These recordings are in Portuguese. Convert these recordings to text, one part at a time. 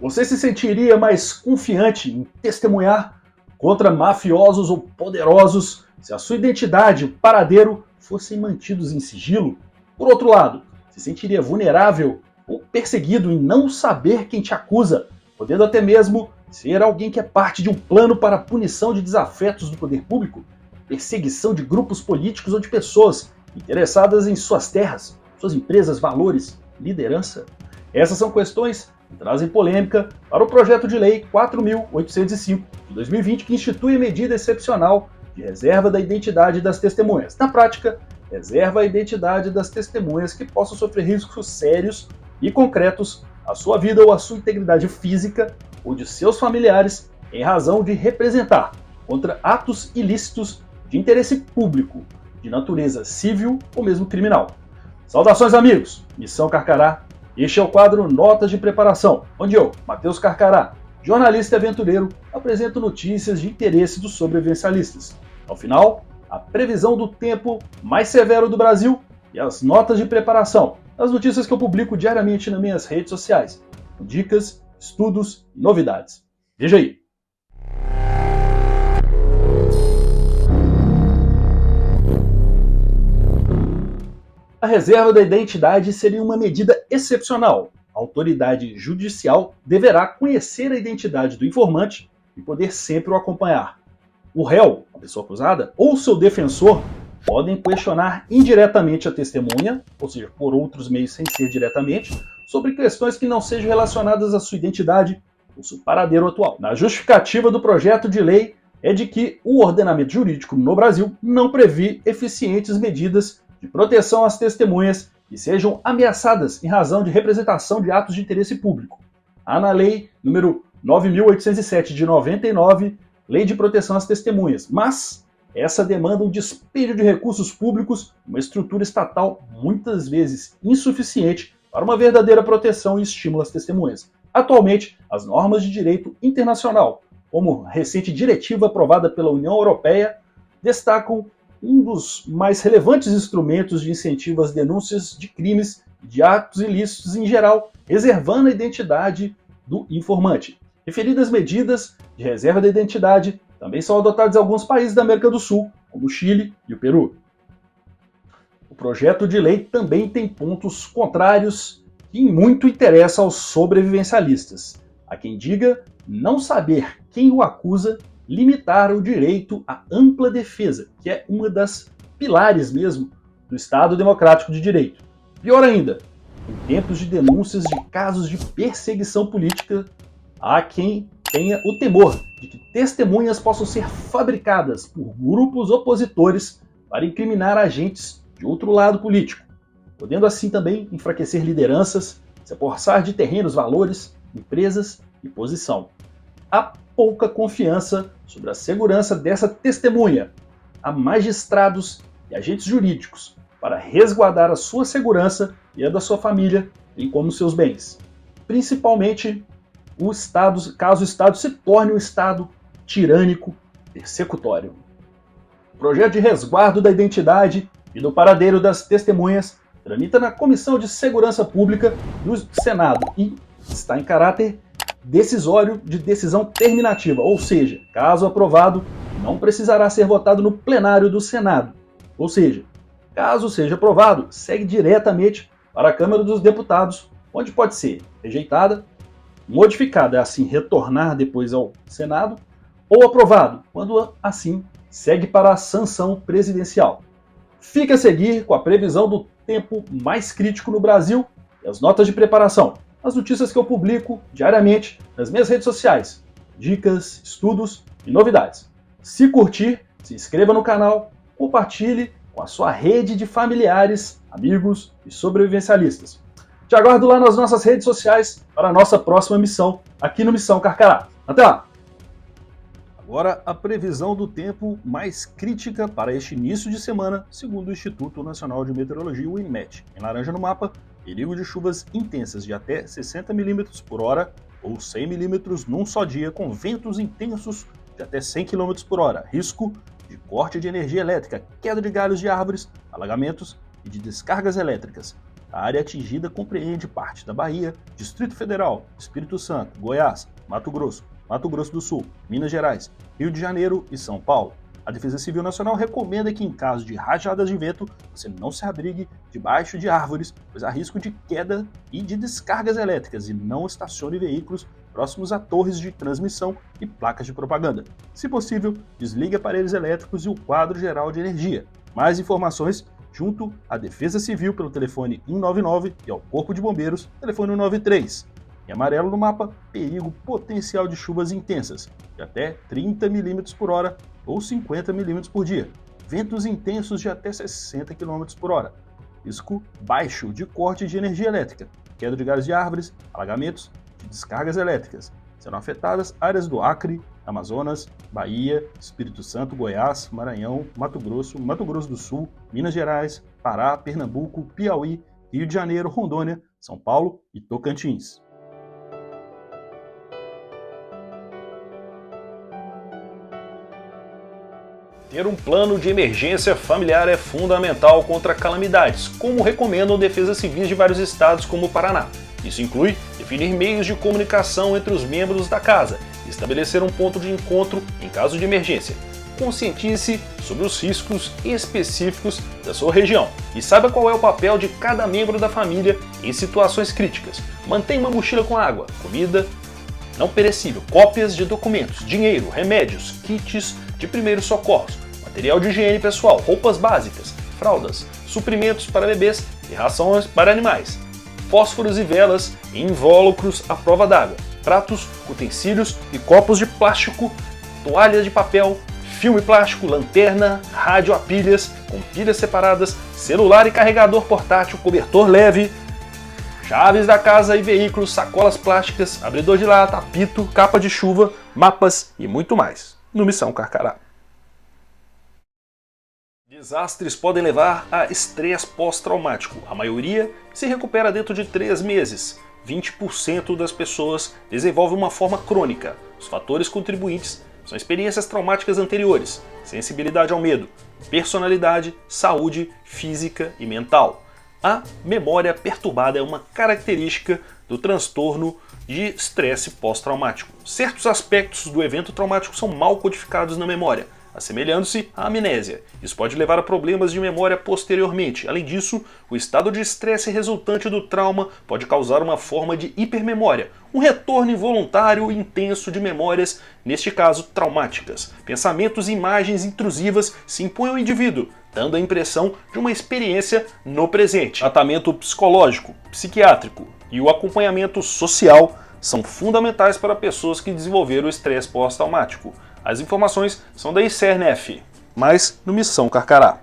Você se sentiria mais confiante em testemunhar contra mafiosos ou poderosos se a sua identidade e o paradeiro fossem mantidos em sigilo? Por outro lado, se sentiria vulnerável ou perseguido em não saber quem te acusa, podendo até mesmo ser alguém que é parte de um plano para a punição de desafetos do poder público, perseguição de grupos políticos ou de pessoas interessadas em suas terras, suas empresas, valores, liderança? Essas são questões que trazem polêmica para o projeto de lei 4.805 de 2020, que institui a medida excepcional de reserva da identidade das testemunhas. Na prática, reserva a identidade das testemunhas que possam sofrer riscos sérios e concretos à sua vida ou à sua integridade física ou de seus familiares em razão de representar contra atos ilícitos de interesse público, de natureza civil ou mesmo criminal. Saudações, amigos! Missão Carcará. Este é o quadro Notas de Preparação, onde eu, Matheus Carcará, jornalista e aventureiro, apresento notícias de interesse dos sobrevivencialistas. Ao final, a previsão do tempo mais severo do Brasil e as notas de preparação, as notícias que eu publico diariamente nas minhas redes sociais, com dicas, estudos e novidades. Veja aí! A reserva da identidade seria uma medida excepcional. A autoridade judicial deverá conhecer a identidade do informante e poder sempre o acompanhar. O réu, a pessoa acusada, ou seu defensor podem questionar indiretamente a testemunha, ou seja, por outros meios sem ser diretamente, sobre questões que não sejam relacionadas à sua identidade ou seu paradeiro atual. Na justificativa do projeto de lei é de que o ordenamento jurídico no Brasil não prevê eficientes medidas de proteção às testemunhas que sejam ameaçadas em razão de representação de atos de interesse público. Há na Lei número 9.807 de 99, Lei de Proteção às Testemunhas, mas essa demanda um dispêndio de recursos públicos, uma estrutura estatal muitas vezes insuficiente para uma verdadeira proteção e estímulo às testemunhas. Atualmente, as normas de direito internacional, como a recente diretiva aprovada pela União Europeia, destacam um dos mais relevantes instrumentos de incentivo às denúncias de crimes e de atos ilícitos em geral, reservando a identidade do informante. Referidas medidas de reserva da identidade também são adotadas em alguns países da América do Sul, como o Chile e o Peru. O projeto de lei também tem pontos contrários que em muito interessam aos sobrevivencialistas. Há quem diga não saber quem o acusa limitar o direito à ampla defesa, que é uma das pilares mesmo do Estado Democrático de Direito. Pior ainda, em tempos de denúncias de casos de perseguição política, há quem tenha o temor de que testemunhas possam ser fabricadas por grupos opositores para incriminar agentes de outro lado político, podendo assim também enfraquecer lideranças, se apossar de terrenos, valores, empresas e posição. Há pouca confiança sobre a segurança dessa testemunha. Há magistrados e agentes jurídicos para resguardar a sua segurança e a da sua família, bem como seus bens. Principalmente caso o Estado se torne um Estado tirânico, persecutório. O projeto de resguardo da identidade e do paradeiro das testemunhas tramita na Comissão de Segurança Pública do Senado e está em caráter decisório de decisão terminativa, ou seja, caso aprovado, não precisará ser votado no plenário do Senado. Ou seja, caso seja aprovado, segue diretamente para a Câmara dos Deputados, onde pode ser rejeitada, modificada, assim retornar depois ao Senado, ou aprovado, quando assim segue para a sanção presidencial. Fica a seguir com a previsão do tempo mais crítico no Brasil e as notas de preparação, as notícias que eu publico diariamente nas minhas redes sociais, dicas, estudos e novidades. Se curtir, se inscreva no canal, compartilhe com a sua rede de familiares, amigos e sobrevivencialistas. Te aguardo lá nas nossas redes sociais para a nossa próxima missão aqui no Missão Carcará. Até lá! Agora, a previsão do tempo mais crítica para este início de semana, segundo o Instituto Nacional de Meteorologia, o INMET. Em laranja no mapa, perigo de chuvas intensas de até 60 mm por hora ou 100 mm num só dia, com ventos intensos de até 100 km por hora. Risco de corte de energia elétrica, queda de galhos de árvores, alagamentos e de descargas elétricas. A área atingida compreende parte da Bahia, Distrito Federal, Espírito Santo, Goiás, Mato Grosso do Sul, Minas Gerais, Rio de Janeiro e São Paulo. A Defesa Civil Nacional recomenda que, em caso de rajadas de vento, você não se abrigue debaixo de árvores, pois há risco de queda e de descargas elétricas, e não estacione veículos próximos a torres de transmissão e placas de propaganda. Se possível, desligue aparelhos elétricos e o quadro geral de energia. Mais informações junto à Defesa Civil pelo telefone 199 e ao Corpo de Bombeiros, telefone 193. Em amarelo no mapa, perigo potencial de chuvas intensas, de até 30 mm por hora ou 50 mm por dia. Ventos intensos de até 60 km por hora. Risco baixo de corte de energia elétrica, queda de galhos de árvores, alagamentos de descargas elétricas. Serão afetadas áreas do Acre, Amazonas, Bahia, Espírito Santo, Goiás, Maranhão, Mato Grosso do Sul, Minas Gerais, Pará, Pernambuco, Piauí, Rio de Janeiro, Rondônia, São Paulo e Tocantins. Ter um plano de emergência familiar é fundamental contra calamidades, como recomendam defesas civis de vários estados como o Paraná. Isso inclui definir meios de comunicação entre os membros da casa e estabelecer um ponto de encontro em caso de emergência. Conscientize-se sobre os riscos específicos da sua região e saiba qual é o papel de cada membro da família em situações críticas. Mantenha uma mochila com água, comida não perecível, cópias de documentos, dinheiro, remédios, kits de primeiros socorros, material de higiene pessoal, roupas básicas, fraldas, suprimentos para bebês e rações para animais, fósforos e velas e invólucros à prova d'água, pratos, utensílios e copos de plástico, toalhas de papel, filme plástico, lanterna, rádio a pilhas, com pilhas separadas, celular e carregador portátil, cobertor leve, chaves da casa e veículos, sacolas plásticas, abridor de lata, apito, capa de chuva, mapas e muito mais. No Missão Carcará. Desastres podem levar a estresse pós-traumático. A maioria se recupera dentro de 3 meses. 20% das pessoas desenvolvem uma forma crônica. Os fatores contribuintes são experiências traumáticas anteriores, sensibilidade ao medo, personalidade, saúde física e mental. A memória perturbada é uma característica do transtorno de estresse pós-traumático. Certos aspectos do evento traumático são mal codificados na memória, assemelhando-se à amnésia. Isso pode levar a problemas de memória posteriormente. Além disso, o estado de estresse resultante do trauma pode causar uma forma de hipermemória, um retorno involuntário e intenso de memórias, neste caso traumáticas. Pensamentos e imagens intrusivas se impõem ao indivíduo, dando a impressão de uma experiência no presente. Tratamento psicológico, psiquiátrico e o acompanhamento social são fundamentais para pessoas que desenvolveram o estresse pós-traumático. As informações são da ICERNF, mas no Missão Carcará.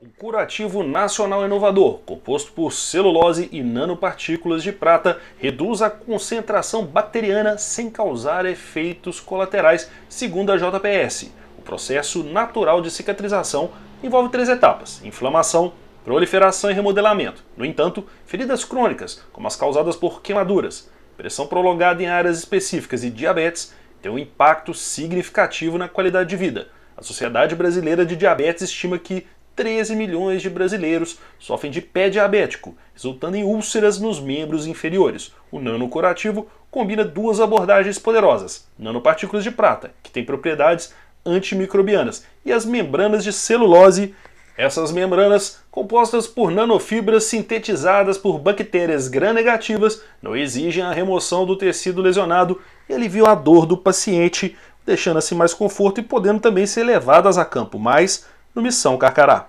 Um curativo nacional inovador, composto por celulose e nanopartículas de prata, reduz a concentração bacteriana sem causar efeitos colaterais, segundo a JPS. O processo natural de cicatrização envolve 3 etapas: inflamação, proliferação e remodelamento. No entanto, feridas crônicas, como as causadas por queimaduras, pressão prolongada em áreas específicas e diabetes, têm um impacto significativo na qualidade de vida. A Sociedade Brasileira de Diabetes estima que 13 milhões de brasileiros sofrem de pé diabético, resultando em úlceras nos membros inferiores. O nanocurativo combina 2 abordagens poderosas: nanopartículas de prata, que têm propriedades antimicrobianas, e as membranas de celulose. Essas membranas, compostas por nanofibras sintetizadas por bactérias gram-negativas, não exigem a remoção do tecido lesionado e aliviam a dor do paciente, deixando assim mais conforto e podendo também ser levadas a campo, mais no Missão Carcará.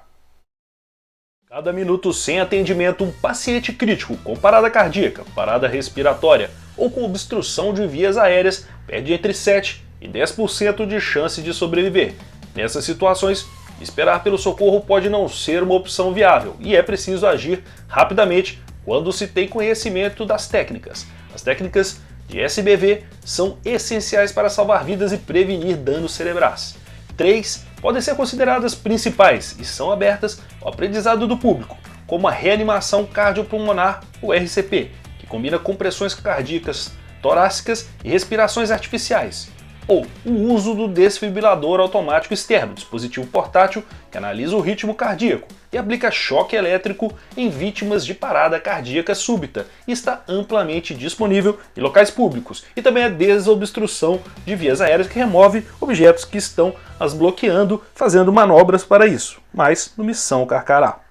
Cada minuto sem atendimento, um paciente crítico com parada cardíaca, parada respiratória ou com obstrução de vias aéreas perde entre 7 e 10% de chance de sobreviver. Nessas situações, esperar pelo socorro pode não ser uma opção viável e é preciso agir rapidamente quando se tem conhecimento das técnicas. As técnicas de SBV são essenciais para salvar vidas e prevenir danos cerebrais. 3 podem ser consideradas principais e são abertas ao aprendizado do público, como a reanimação cardiopulmonar, o RCP, que combina compressões cardíacas torácicas e respirações artificiais. Ou o uso do desfibrilador automático externo, dispositivo portátil que analisa o ritmo cardíaco e aplica choque elétrico em vítimas de parada cardíaca súbita e está amplamente disponível em locais públicos. E também a desobstrução de vias aéreas, que remove objetos que estão as bloqueando, fazendo manobras para isso, mas no Missão Carcará.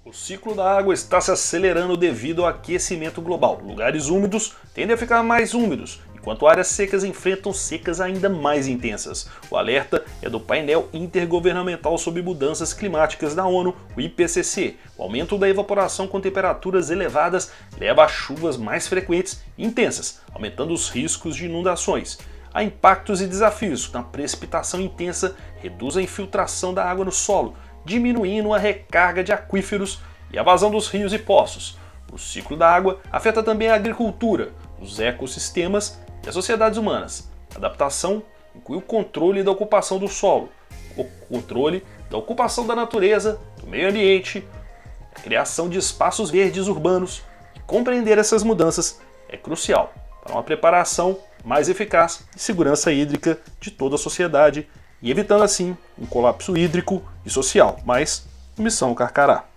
O ciclo da água está se acelerando devido ao aquecimento global. Lugares úmidos tendem a ficar mais úmidos, enquanto áreas secas enfrentam secas ainda mais intensas. O alerta é do Painel Intergovernamental sobre Mudanças Climáticas da ONU, o IPCC. O aumento da evaporação com temperaturas elevadas leva a chuvas mais frequentes e intensas, aumentando os riscos de inundações. Há impactos e desafios na precipitação intensa, reduz a infiltração da água no solo, diminuindo a recarga de aquíferos e a vazão dos rios e poços. O ciclo da água afeta também a agricultura, os ecossistemas e as sociedades humanas. A adaptação inclui o controle da ocupação do solo, o controle da ocupação da natureza, do meio ambiente, a criação de espaços verdes urbanos, e compreender essas mudanças é crucial para uma preparação mais eficaz e segurança hídrica de toda a sociedade, e evitando assim um colapso hídrico e social. Mas Missão Carcará.